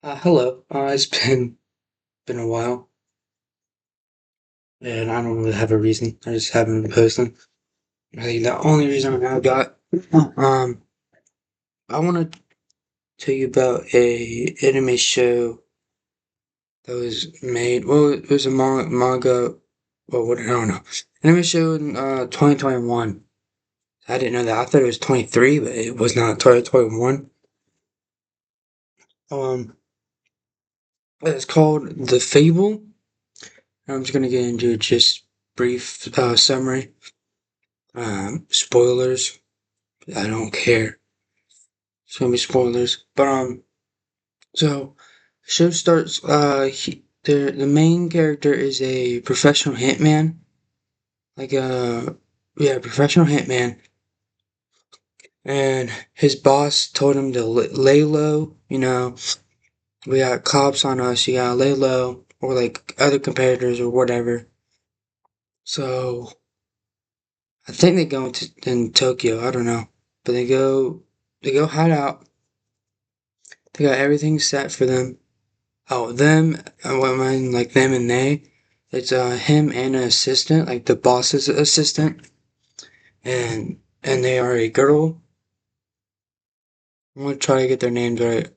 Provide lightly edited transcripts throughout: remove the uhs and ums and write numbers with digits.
Hello. It's been a while, and I don't really have a reason. I just haven't been posting. I think the only reason I got, I want to tell you about a anime show that was made. Well, it was a manga. Well, what I don't know. Anime show in 2021. I didn't know that. I thought it was 23, but it was not 2021. Um, it's called The Fable. I'm just gonna get into just brief summary. Spoilers. I don't care. It's gonna be spoilers. So show starts. The main character is a professional hitman, like yeah, professional hitman, and his boss told him to lay low. We got cops on us. You gotta lay low, or like other competitors or whatever. So I think they go in Tokyo. I don't know, but they go hide out. They got everything set for them. Oh, them, what I mean, like them and they. It's him and an assistant, like the boss's assistant, and they are a girl. I'm gonna try to get their names right.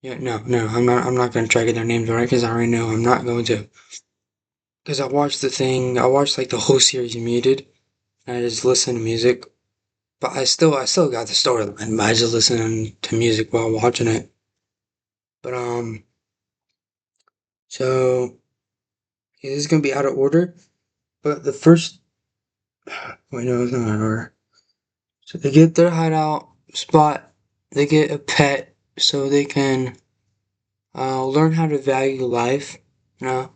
Yeah, no, I'm not gonna try to get their names right because I already know I'm not going to. Because I watched like the whole series muted, and I just listened to music. But I still got the storyline. But I just listened to music while watching it. But so yeah, this is gonna be out of order. But the first, wait, no, it's not out of order. So they get their hideout spot, they get a pet so they can learn how to value life, you know?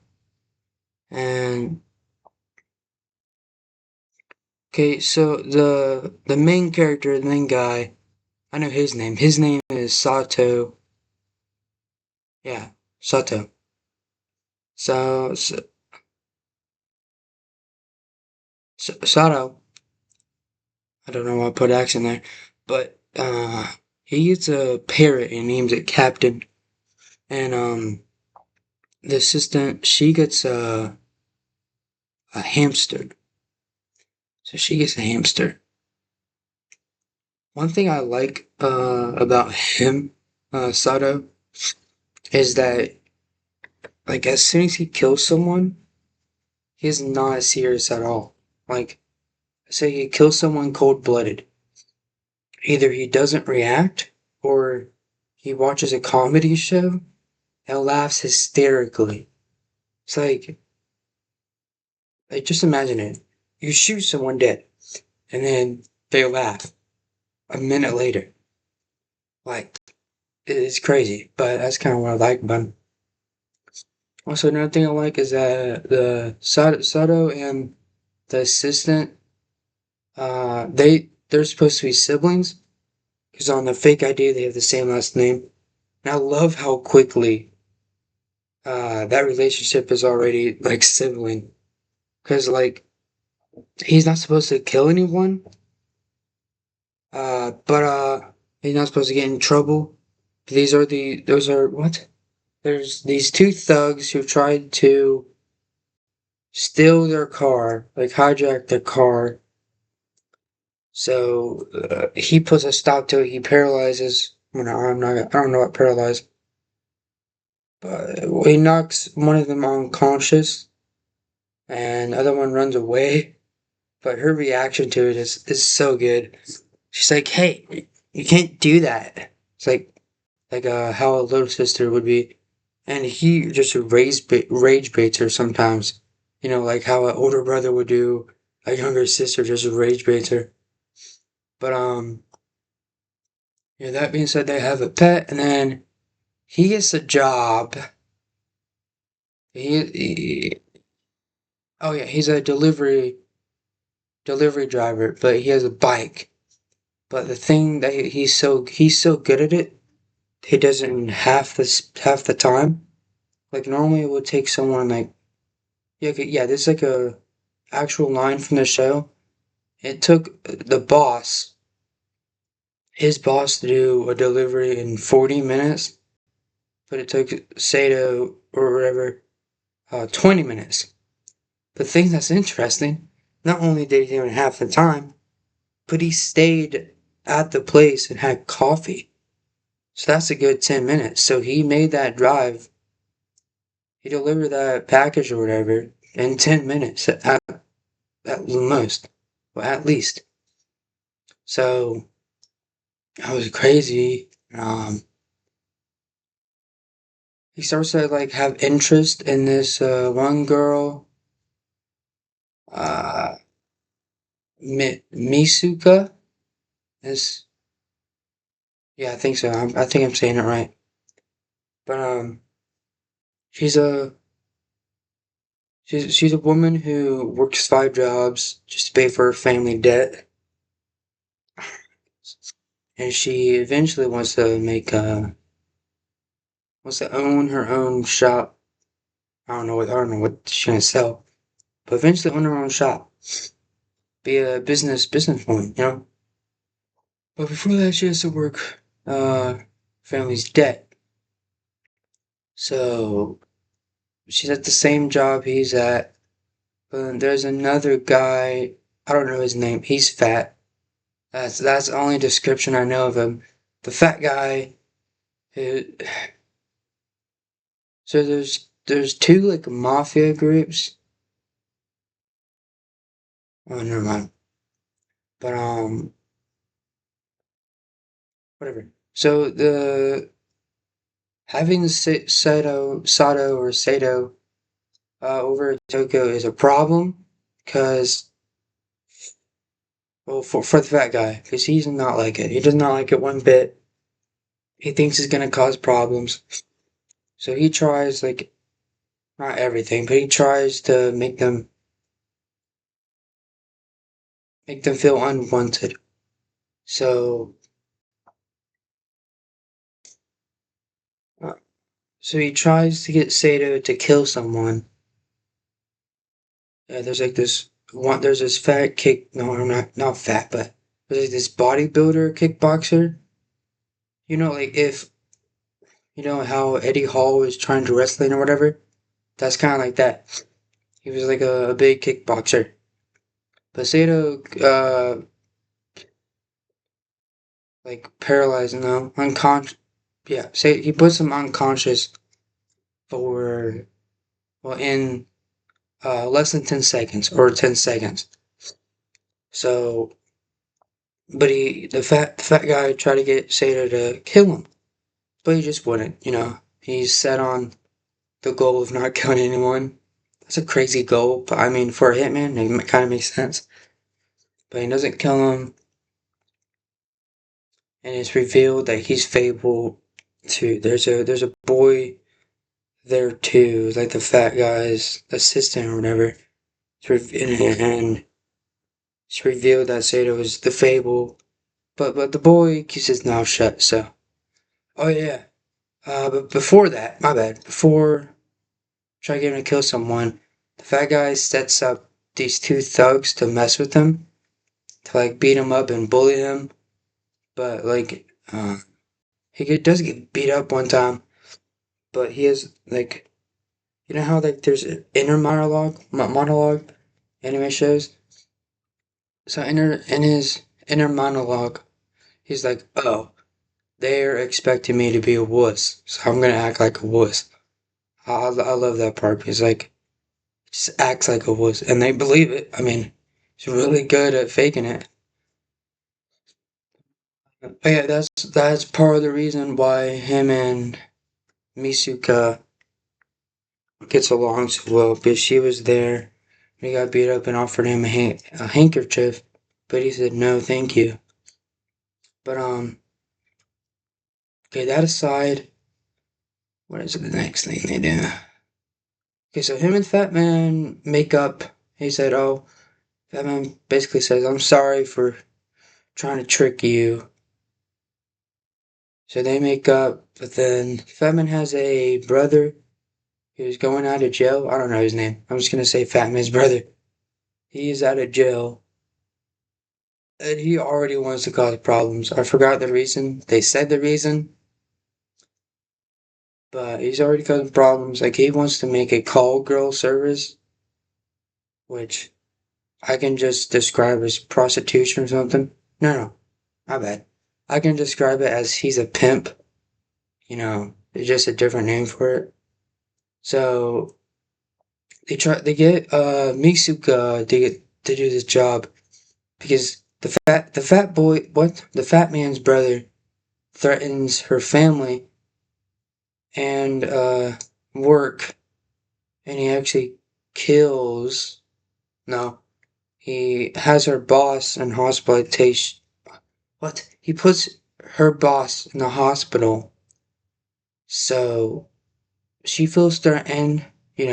And okay, so the main character, the main guy, I know his name. His name is Sato. Yeah, Sato. So, Sato. I don't know why I put accent there, but he gets a parrot and names it Captain. And the assistant, she gets a hamster. So she gets a hamster. One thing I like about him, Sato, is that like as soon as he kills someone, he's not serious at all. Like, say he kills someone cold blooded. Either he doesn't react or he watches a comedy show and laughs hysterically. It's like just imagine it. You shoot someone dead and then they laugh a minute later. Like, it's crazy, but that's kind of what I like about him. Also, another thing I like is that the Sato and the assistant, they're supposed to be siblings because on the fake ID they have the same last name. And I love how quickly that relationship is already like sibling. Because like he's not supposed to kill anyone, but he's not supposed to get in trouble. Those are what? There's these two thugs who tried to steal their car, like hijack their car. So he puts a stop to it. He paralyzes. Well, no, I'm not. I don't know what paralyzed, but he knocks one of them unconscious, and the other one runs away. But her reaction to it is so good. She's like, "Hey, you can't do that." It's like how a little sister would be, and he just rage baits her sometimes. Like how an older brother would do. A younger sister just rage baits her. But yeah, that being said, they have a pet, and then he gets a job. He oh yeah, he's a delivery driver, but he has a bike. But the thing that he's so good at it, he does it in half the time. Like normally it would take someone like yeah yeah. This is like a actual line from the show. It took the boss his boss to do a delivery in 40 minutes, but it took Sato or whatever 20 minutes. The thing that's interesting, not only did he do it in half the time, but he stayed at the place and had coffee. So that's a good 10 minutes. So he made that drive, he delivered that package or whatever in 10 minutes at most, well, at least. So that was crazy. He starts to like have interest in this one girl, uh, Misuka. Is yeah, I think so. I think I'm saying it right. But she's a she's a woman who works 5 jobs just to pay for her family debt, and she eventually wants to own her own shop. I don't know what she's gonna sell, but eventually own her own shop, be a businesswoman, you know. But before that, she has to work family's debt. So she's at the same job he's at. But there's another guy. I don't know his name. He's fat. That's the only description I know of him. The fat guy who. So there's two like mafia groups. Oh, never mind. But whatever. So the having Sato over Tokyo is a problem because well for the fat guy because he's not like it. He does not like it one bit. He thinks it's gonna cause problems. So he tries like not everything, but he tries to make them feel unwanted. So uh, so he tries to get Sato to kill someone. There's like this one. There's this fat kick. No, I'm not fat, but there's like this bodybuilder kickboxer. You know, like if you know how Eddie Hall was trying to wrestling or whatever. That's kind of like that. He was like a big kickboxer. But Sato, like paralyzed, no, unconscious. Yeah, say he puts him unconscious for well in less than 10 seconds or 10 seconds. So, but the fat guy tried to get Sato to kill him, but he just wouldn't. You know, he's set on the goal of not killing anyone. That's a crazy goal, but I mean, for a hitman, it kind of makes sense. But he doesn't kill him, and it's revealed that he's Fable too. There's a boy there too, like the fat guy's assistant or whatever. And it's revealed that Sato is the Fable, but the boy keeps his mouth shut. So, oh yeah. But before that, my bad. Before trying to get him to kill someone, the fat guy sets up these two thugs to mess with him, to like beat him up and bully him. But like, does get beat up one time, but he has like, you know how like there's an inner monologue, anime shows. So in his inner monologue, he's like, "Oh, they're expecting me to be a wuss, so I'm gonna act like a wuss." I love that part because like just acts like a wuss, and they believe it. I mean, he's really good at faking it. But yeah, that's part of the reason why him and Misuka gets along so well because she was there. He got beat up and offered him a handkerchief, but he said no, thank you. But okay, that aside, what is the next thing they do? Okay, so him and Fat Man make up. He said, "Oh, Fat Man basically says I'm sorry for trying to trick you." So they make up, but then Fat Man has a brother who's going out of jail. I don't know his name. I'm just gonna say Fat Man's brother. He is out of jail, And he already wants to cause problems. I forgot the reason. They said the reason, but he's already causing problems. Like he wants to make a call girl service, which I can just describe as prostitution or something. No, no, my bad. I can describe it as he's a pimp. It's just a different name for it. So they get Misuka to do this job because the fat boy the fat man's brother threatens her family and work, and he actually kills. No, he has her boss in hospitalization. What? He puts her boss in the hospital, so she feels threatened. He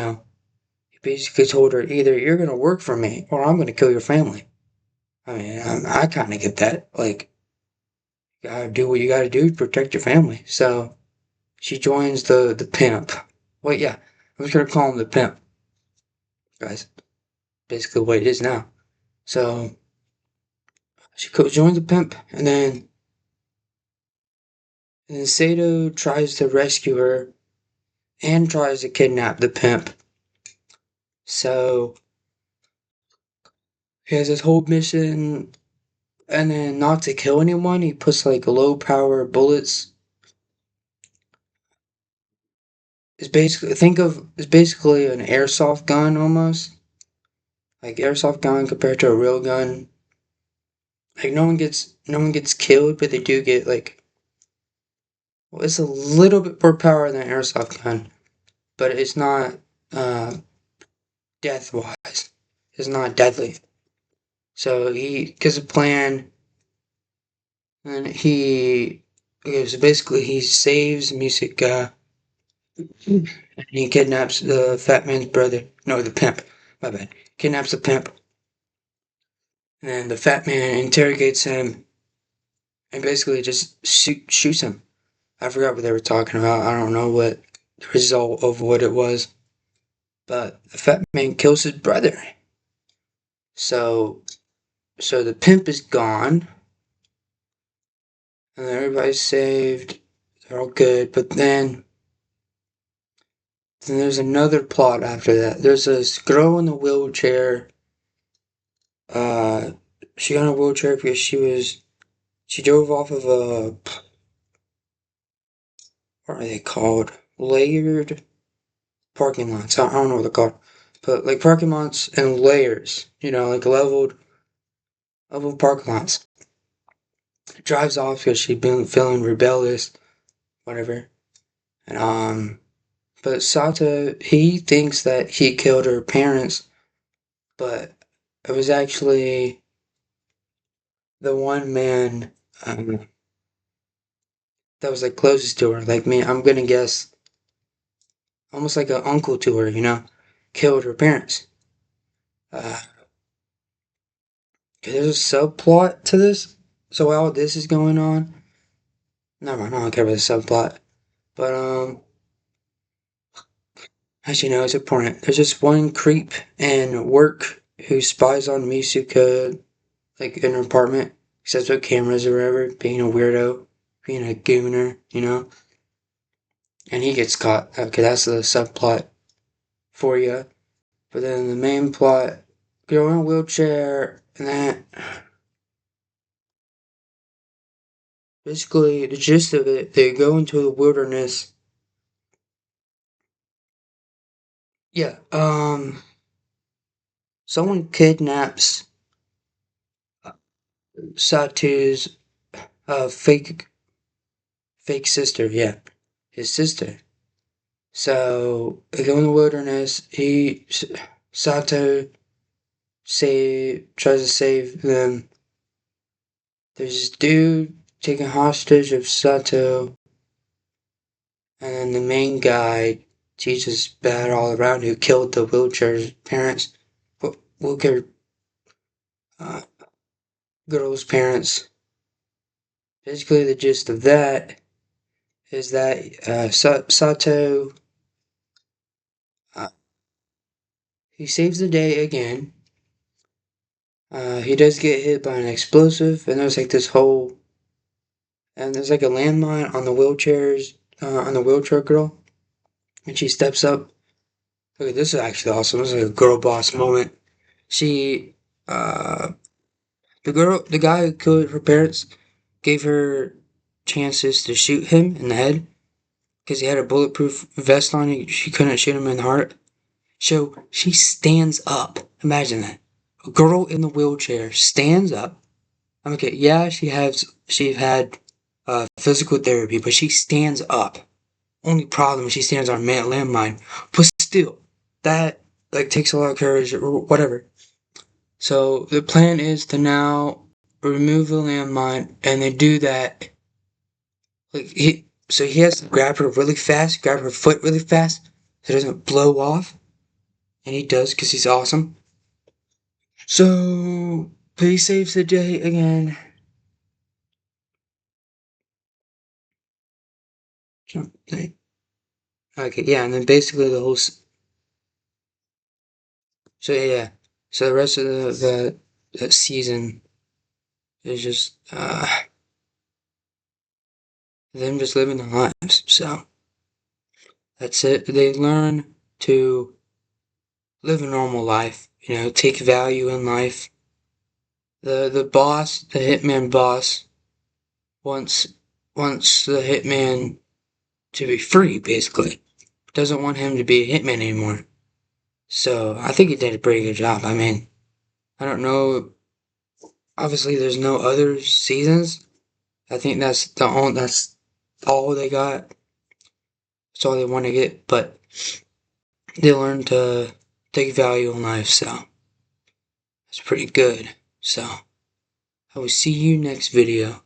basically told her either you're gonna work for me or I'm gonna kill your family. I mean, I kind of get that. Like, you gotta do what you gotta do to protect your family. So she joins the pimp. Wait, yeah, I'm just gonna call him the pimp, guys. Basically, what it is now. So she joins the pimp, and then Sato tries to rescue her and tries to kidnap the pimp. So he has this whole mission, and then not to kill anyone, he puts like low power bullets. It's basically an airsoft gun almost, like airsoft gun compared to a real gun. Like no one gets killed, but they do get like, well, it's a little bit more power than an airsoft gun, but it's not uh, death wise. It's not deadly. So he gets a plan, and okay, so basically he saves Musica, and he kidnaps the fat man's brother. No, the pimp. My bad. Kidnaps the pimp, and then the fat man interrogates him and basically just shoots him. I forgot what they were talking about. I don't know what the result of what it was, but the fat man kills his brother. So, so the pimp is gone, and everybody's saved. They're all good, but then there's another plot after that. There's this girl in the wheelchair. Uh, she got in a wheelchair because she drove off of a, what are they called? Layered parking lots. I don't know what they're called, but like parking lots in layers. Like leveled parking lots. Drives off because she's been feeling rebellious, whatever. And but Sato, he thinks that he killed her parents, but it was actually the one man that was like closest to her. Like me, I'm gonna guess almost like an uncle to her. Killed her parents. Uh, there's a subplot to this. So while this is going on, never mind. I don't care about the subplot. But as you know, it's important. There's just one creep in work who spies on Misuka, like in her apartment, sets up cameras or whatever, being a weirdo, being a gooner. And he gets caught. Okay, that's the subplot for you. But then the main plot, girl in a wheelchair, and then basically the gist of it, they go into the wilderness. Yeah, someone kidnaps Satu's fake sister. Yeah, his sister. So they go in the wilderness. Sato tries to save them. There's this dude taking hostage of Sato, and then the main guy teaches bad all around who killed the wheelchair's parents. Wheelchair uh, girl's parents. Basically, the gist of that is that Sato uh, he saves the day again, He does get hit by an explosive, and there's like this whole, and there's like a landmine on the wheelchairs, on the wheelchair girl, and she steps up. Okay, this is actually awesome. This is like a girl boss moment. She, uh, the guy who killed her parents, gave her chances to shoot him in the head because he had a bulletproof vest on. She couldn't shoot him in the heart. So she stands up. Imagine that. A girl in the wheelchair stands up. Okay, yeah, she had physical therapy, but she stands up. Only problem is she stands on a landmine. But still, that like takes a lot of courage or whatever. So the plan is to now remove the landmine, and they do that. So he has to grab her really fast, grab her foot really fast, so it doesn't blow off, and he does because he's awesome. So he saves the day again. Okay, yeah, and then basically the whole. So yeah, so the rest of the season is just them just living their lives. So that's it. They learn to live a normal life. Take value in life. The boss, the hitman boss, wants wants the hitman to be free. Basically, doesn't want him to be a hitman anymore. So I think he did a pretty good job. I mean, I don't know. Obviously, there's no other seasons. I think that's all they got. That's all they want to get. But they learned to take value in life, so it's pretty good. So I will see you next video.